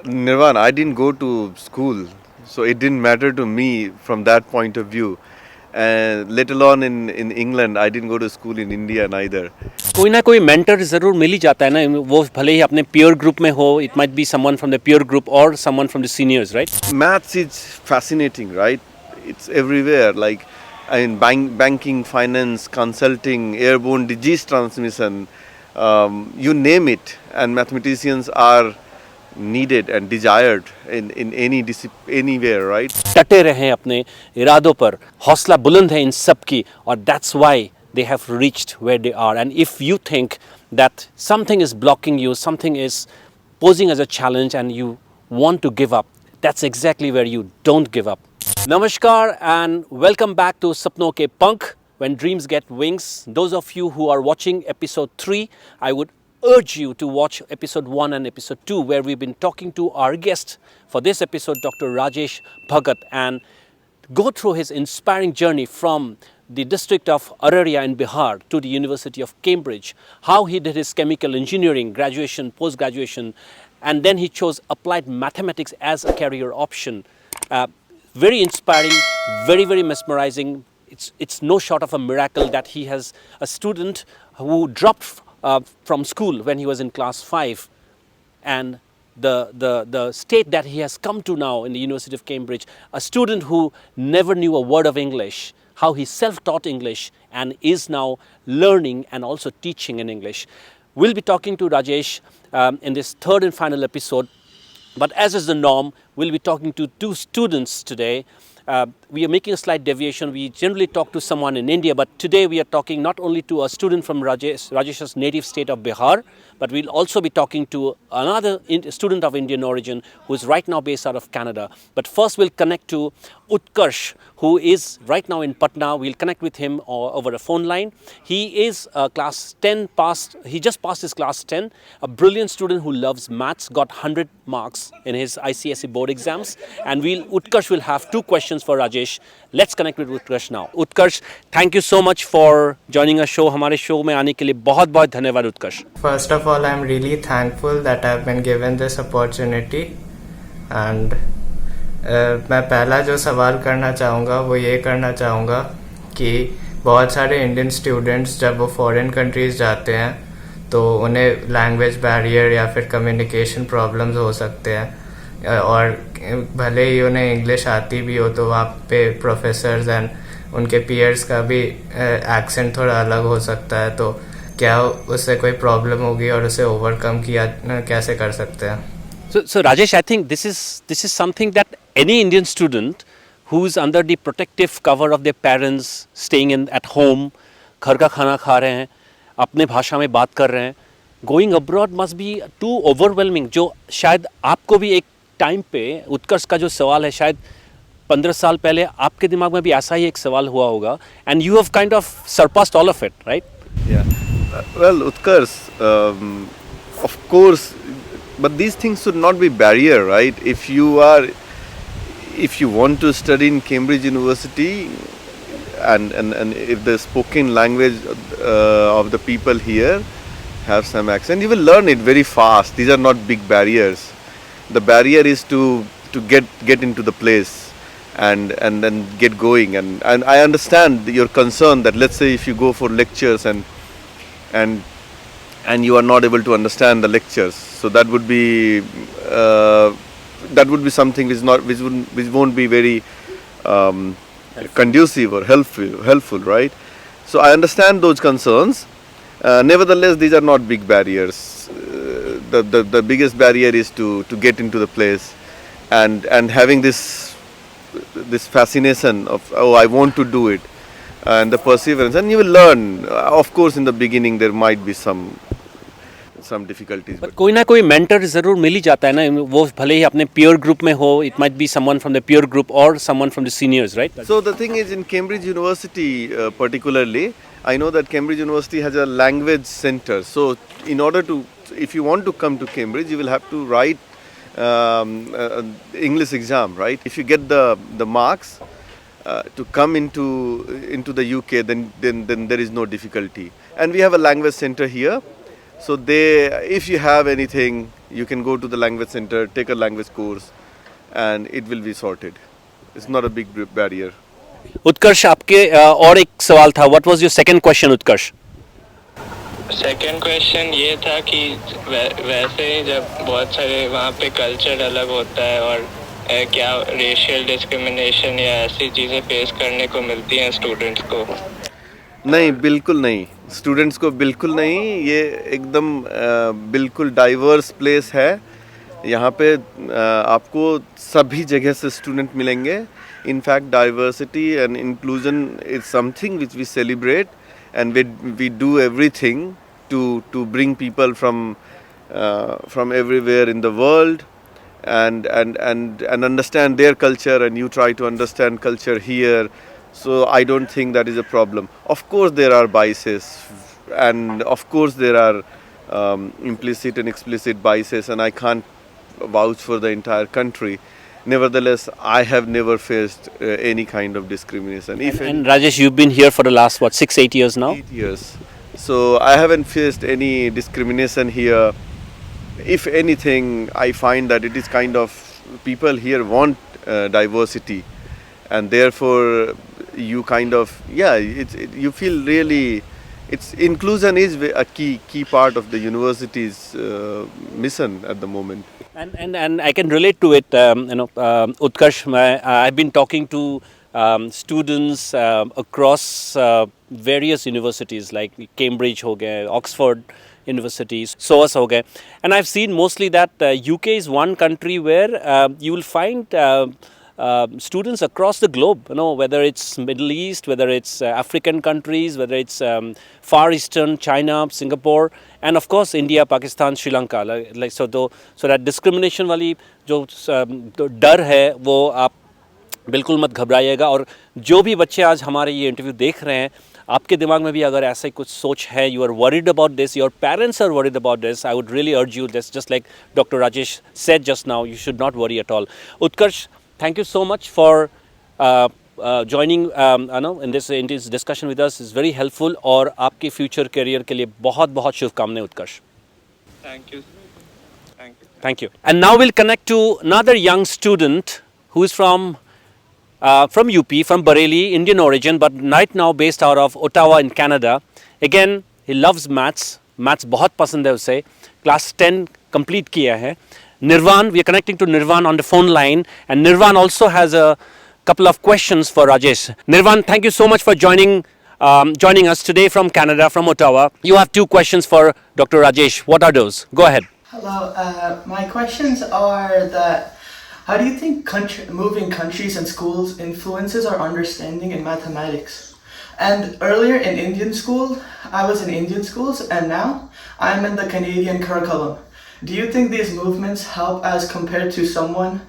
Nirvana, I didn't go to school, so it didn't matter to me from that point of view. And let alone in England, I didn't go to school in India neither. कोई ना कोई mentor ज़रूर मिल ही जाता है ना, वो भले ही अपने पीयर ग्रुप में हो. It might be someone from the peer group और someone from the seniors, right? Maths is fascinating, right? It's everywhere. Like, I mean, banking, finance, consulting, airborne disease transmission, you name it. And mathematicians are needed and desired in anywhere, right? टटे रहे अपने इरादों पर, हौसला बुलंद है इन सब की, और that's why they have reached where they are. And if you think that something is blocking you, something is posing as a challenge and you want to give up, that's exactly where you don't give up. Namaskar and welcome back to SapnoKePankh, When Dreams Get Wings. Those of you who are watching episode 3, I would urge you to watch episode 1 and episode 2, where we've been talking to our guest for this episode, Dr. Rajesh Bhagat, and go through his inspiring journey from the district of Araria in Bihar to the University of Cambridge, how he did his chemical engineering, graduation, post-graduation, and then he chose applied mathematics as a career option. Very inspiring, very, very mesmerizing. It's no short of a miracle that he has a student who dropped from school when he was in class 5, and the state that he has come to now in the University of Cambridge, a student who never knew a word of English, how he self-taught English and is now learning and also teaching in English. We'll be talking to Rajesh in this third and final episode. But as is the norm, we'll be talking to two students today. We are making a slight deviation. We generally talk to someone in India, but today we are talking not only to a student from Rajesh's native state of Bihar, but we'll also be talking to another student of Indian origin who is right now based out of Canada. But first we'll connect to Utkarsh, who is right now in Patna. We'll connect with him over a phone line. He is class 10 passed. He just passed his class 10. A brilliant student who loves maths, got 100 marks in his ICSE board exams. And Utkarsh will have 2 questions for Rajesh. Let's connect with Utkarsh now. Utkarsh, thank you so much for joining our show. हमारे show में आने के लिए बहुत बहुत धन्यवाद Utkarsh. First of all, I'm really thankful that I've been given this opportunity. And मैं पहला जो सवाल करना चाहूँगा वो ये करना चाहूँगा कि बहुत सारे इंडियन स्टूडेंट्स जब वो फॉरेन कंट्रीज़ जाते हैं तो उन्हें लैंग्वेज बैरियर या फिर कम्युनिकेशन प्रॉब्लम्स हो सकते हैं, और भले ही उन्हें इंग्लिश आती भी हो तो वहाँ पे प्रोफेसर्स एंड उनके पीयर्स का भी एक्सेंट थोड़ा अलग हो सकता है. तो क्या उससे कोई प्रॉब्लम होगी और उसे ओवरकम किया कैसे कर सकते हैं? So Rajesh, I think this is something that any Indian student who's under the protective cover of their parents, staying at home, घर का खाना खा रहे हैं, अपने भाषा में बात कर रहे हैं, going abroad must be too overwhelming. जो शायद आपको भी एक टाइम पे उत्कर्ष का जो सवाल है, शायद 15 साल पहले आपके दिमाग में भी ऐसा ही एक सवाल हुआ होगा, and you have kind of surpassed all of it, right? Yeah. Well, Utkarsh, of course, but these things should not be barrier, right? If you want to study in Cambridge University, and if the spoken language of the people here have some accent, you will learn it very fast. These are not big barriers. The barrier is to get into the place and then get going. And I understand your concern that, let's say, if you go for lectures and you are not able to understand the lectures, so that would be something which won't be very conducive or helpful, right? So I understand those concerns. Nevertheless, these are not big barriers. The biggest barrier is to get into the place and having this fascination of, oh, I want to do it, and the perseverance, and you will learn. Of course, in the beginning there might be some difficulties, but कोई ना कोई mentor ज़रूर मिल ही जाता है ना, वो भले ही अपने peer group में हो. It might be someone from the peer group or someone from the seniors, right? So the thing is, in Cambridge University particularly, I know that Cambridge University has a language center. So if you want to come to Cambridge, you will have to write English exam, right? If you get the marks to come into the UK, then there is no difficulty. And we have a language center here. So if you have anything, You can go to the language center, take a language course, and it will be sorted. It's not a big barrier. उत्कर्ष आपके और एक सवाल था. What was your second question, Utkarsh? Second question ये था कि वैसे ही जब बहुत सारे वहाँ पे कल्चर अलग होता है और क्या रेशियल डिस्क्रिमिनेशन या ऐसी चीज़ें फेस करने को मिलती हैं स्टूडेंट्स को? नहीं, बिल्कुल नहीं. स्टूडेंट्स को बिल्कुल नहीं. ये एकदम बिल्कुल डाइवर्स प्लेस है. यहाँ पे आपको सभी जगह से स्टूडेंट मिलेंगे. In fact, diversity and inclusion is something which we celebrate, and we do everything to bring people from everywhere in the world and understand their culture, and you try to understand culture here. So I don't think that is a problem. Of course there are biases, and of course there are implicit and explicit biases, and I can't vouch for the entire country. Nevertheless, I have never faced any kind of discrimination. And Rajesh, you've been here for the last, what, 6-8 years now? 8 years. So I haven't faced any discrimination here. If anything, I find that it is kind of, people here want diversity, and therefore you kind of, you feel really, it's inclusion is a key part of the university's mission at the moment. And I can relate to it. Utkarsh, I've been talking to students across various universities like Cambridge ho gaye, Oxford universities, SOAS ho gaye, and I've seen mostly that UK is one country where you will find students across the globe, whether it's Middle East, whether it's African countries, whether it's Far Eastern, China, Singapore, and of course India, Pakistan, Sri Lanka. So that discrimination वाली जो डर है वो आप बिल्कुल मत घबराइएगा. और जो भी बच्चे आज हमारे ये इंटरव्यू देख रहे हैं, आपके दिमाग में भी अगर ऐसा ही कुछ सोच है, you are worried about this, your parents are worried about this, I would really urge you, this just like Dr. Rajesh said just now, you should not worry at all. Utkarsh, thank you so much for joining in this discussion with us. Is very helpful. और आपके future career के लिए बहुत शुभकामनाएं उत्कर्ष. Thank you. Thank you. And now we'll connect to another young student who is from UP, from Bareilly, Indian origin, but right now based out of Ottawa in Canada. Again, he loves maths. Maths बहुत पसंद है उसे. Class 10 complete किया है. Nirvan, we are connecting to Nirvan on the phone line, and Nirvan also has a couple of questions for Rajesh. Nirvan, thank you so much for joining us today from Canada, from Ottawa. You have 2 questions for Dr. Rajesh. What are those? Go ahead. Hello, my questions are that how do you think moving countries and schools influences our understanding in mathematics? And earlier in Indian school, I was in Indian schools, and now I'm in the Canadian curriculum. Do you think these movements help as compared to someone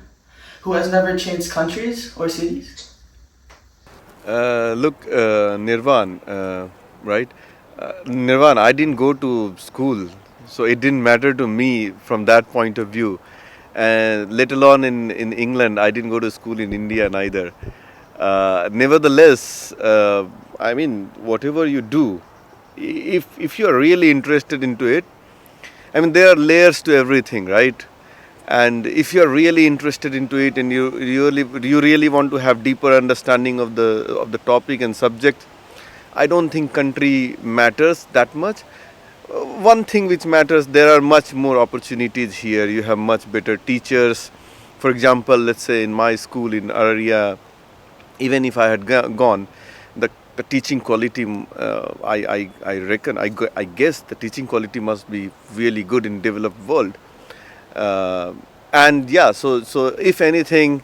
who has never changed countries or cities? Look, Nirvan, right? Nirvan, I didn't go to school, so it didn't matter to me from that point of view. And let alone in England, I didn't go to school in India neither. Nevertheless, I mean, whatever you do, if you are really interested into it, I mean, there are layers to everything, right? And if you are really interested into it, and you really want to have deeper understanding of the topic and subject, I don't think country matters that much. One thing which matters, there are much more opportunities here. You have much better teachers. For example, let's say in my school in Araria, even if I had gone, the teaching quality, I reckon, I guess the teaching quality must be really good in developed world. And yeah, so if anything,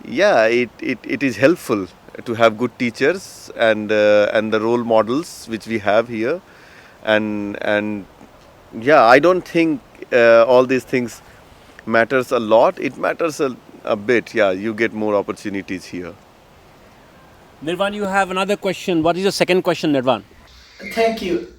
yeah, it is helpful to have good teachers and the role models which we have here, and yeah, I don't think all these things matters a lot. It matters a bit. Yeah, you get more opportunities here. Nirvan, you have another question. What is your second question, Nirvan? Thank you.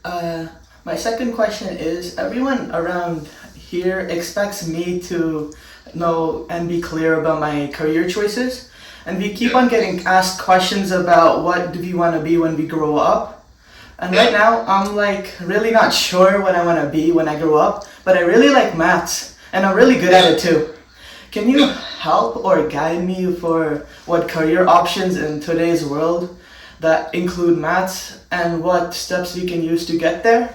My second question is, everyone around here expects me to know and be clear about my career choices. And we keep on getting asked questions about what do we want to be when we grow up. And right now, I'm like really not sure what I want to be when I grow up, but I really like maths. and I'm really good at it too. Can you help or guide me for what career options in today's world that include maths and what steps we can use to get there?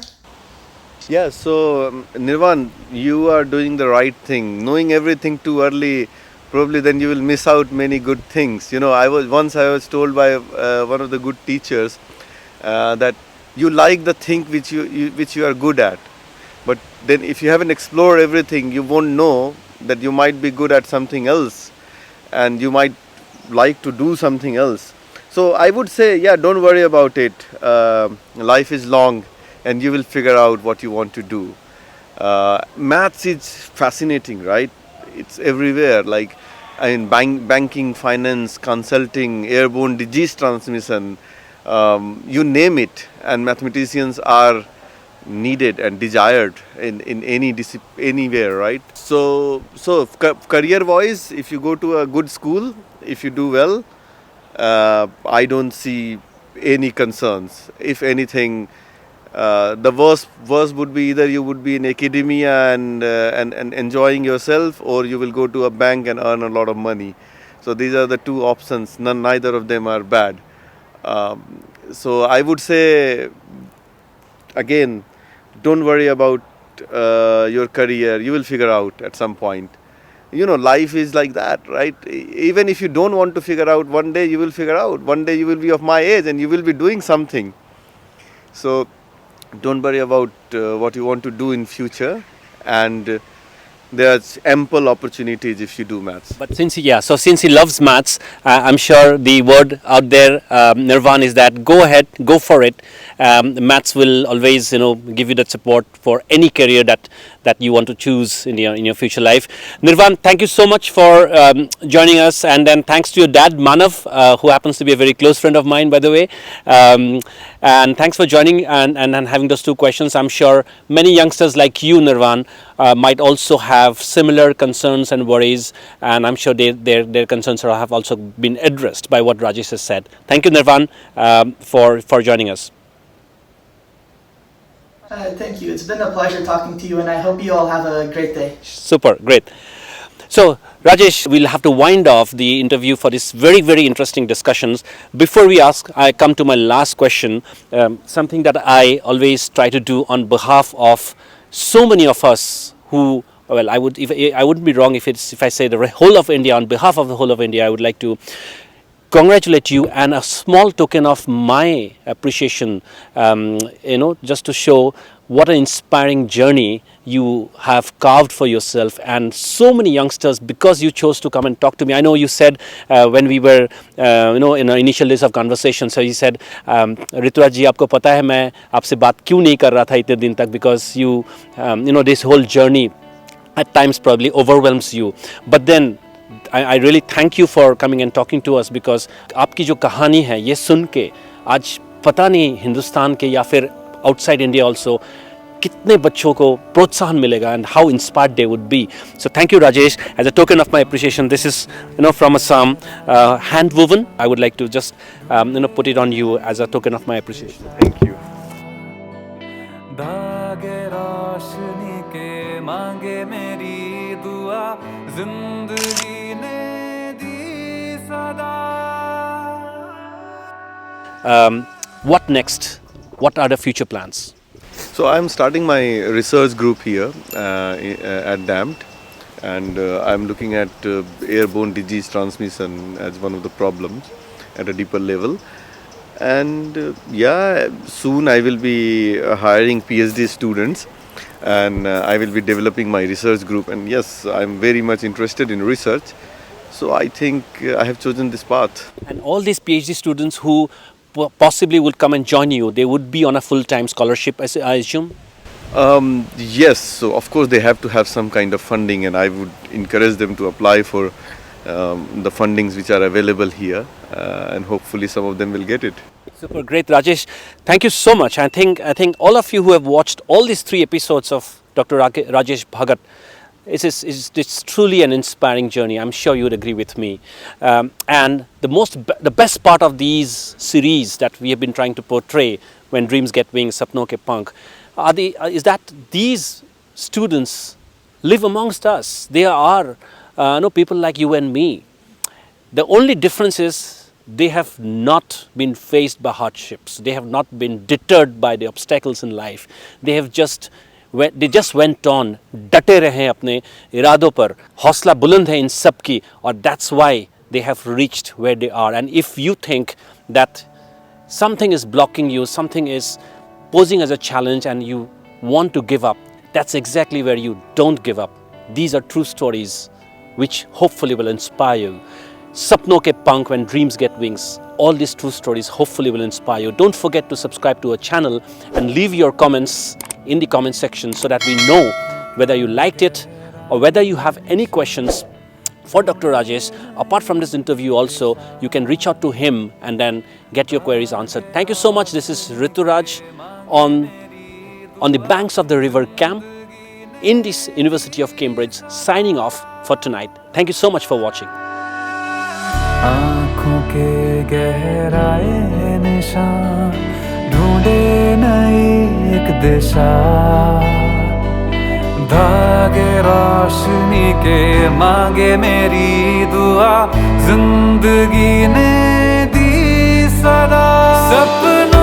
Yeah, so Nirvan, you are doing the right thing. Knowing everything too early, probably then you will miss out many good things. You know, I was told by one of the good teachers that you like the thing which you are good at, but then if you haven't explored everything, you won't know that you might be good at something else, and you might like to do something else. So I would say, yeah, don't worry about it. Life is long, and you will figure out what you want to do. Maths is fascinating, right? It's everywhere. Like, I mean, banking, finance, consulting, airborne disease transmission, you name it. And mathematicians are needed and desired in anywhere, right? So career wise, if you go to a good school, if you do well, I don't see any concerns. If anything, the worst would be either you would be in academia and enjoying yourself, or you will go to a bank and earn a lot of money. So these are the two options. Neither of them are bad. So I would say, again, don't worry about your career. You will figure out at some point. You know, life is like that, right? Even if you don't want to figure out, one day you will figure out. One day you will be of my age and you will be doing something. So don't worry about what you want to do in future, and there's ample opportunities if you do maths. But since he loves maths, I'm sure the word out there, Nirvan, is that go ahead, go for it. Maths will always, give you that support for any career that you want to choose in your future life. Nirvan, thank you so much for joining us, and then thanks to your dad, Manav, who happens to be a very close friend of mine, by the way. And thanks for joining and having those two questions. I'm sure many youngsters like you, Nirvan, might also have similar concerns and worries, and I'm sure their concerns have also been addressed by what Rajesh has said. Thank you, Nirvan, for joining us. Thank you. It's been a pleasure talking to you, and I hope you all have a great day. Super, great. So, Rajesh, we'll have to wind off the interview for this very, very interesting discussions. Before I come to my last question, something that I always try to do on behalf of so many of us who, well, I wouldn't be wrong if I say the whole of India, on behalf of the whole of India, I would like to congratulate you, and a small token of my appreciation, just to show what an inspiring journey you have carved for yourself and so many youngsters, because you chose to come and talk to me. I know you said when we were, in our initial days of conversation, so you said, Rituraj ji, आपको पता है मैं आपसे बात क्यों नहीं कर रहा था इतने दिन तक, because you, this whole journey at times probably overwhelms you. But then I really thank you for coming and talking to us, because आपकी जो कहानी है ये सुन के आज पता नहीं हिंदुस्तान के या फिर outside India also कितने बच्चों को प्रोत्साहन मिलेगा, and how inspired they would be. So thank you, Rajesh. As a token of my appreciation, this is from Assam, hand woven. I would like to just put it on you as a token of my appreciation. Thank you. धागे रोशनी के मांगे मेरी दुआ जिंदगी ने दी सदा. What next? What are the future plans? So I'm starting my research group here at DAMT, and I'm looking at airborne disease transmission as one of the problems at a deeper level. And soon I will be hiring PhD students, and I will be developing my research group. And yes, I'm very much interested in research, so I think I have chosen this path. And all these PhD students who possibly would come and join you, they would be on a full-time scholarship, I assume? Yes, so of course they have to have some kind of funding, and I would encourage them to apply for the fundings which are available here, and hopefully some of them will get it. Super great, Rajesh. Thank you so much. I think all of you who have watched all these 3 episodes of Dr. Rajesh Bhagat, it's truly an inspiring journey. I'm sure you would agree with me. And the best part of these series that we have been trying to portray, When Dreams Get Wings, SapnoKePankh, is that these students live amongst us. They are people like you and me. The only difference is they have not been faced by hardships. They have not been deterred by the obstacles in life. They just went on. डटे रहे अपने इरादों पर. हौसला बुलंद है इन सब की, और that's why they have reached where they are. And if you think that something is blocking you, something is posing as a challenge, and you want to give up, that's exactly where you don't give up. These are true stories which hopefully will inspire you. SapnoKePankh, when dreams get wings. All these true stories hopefully will inspire you. Don't forget to subscribe to our channel and leave your comments in the comment section so that we know whether you liked it or whether you have any questions for Dr. Rajesh. Apart from this interview also, you can reach out to him and then get your queries answered. Thank you so much. This is Rituraj on the banks of the river Cam in this University of Cambridge, signing off for tonight. Thank you so much for watching. आँखों के गहराए निशान ढूंढे नई एक दिशा, धागे रोशनी के मांगे मेरी दुआ, जिंदगी ने दी सदा। सपना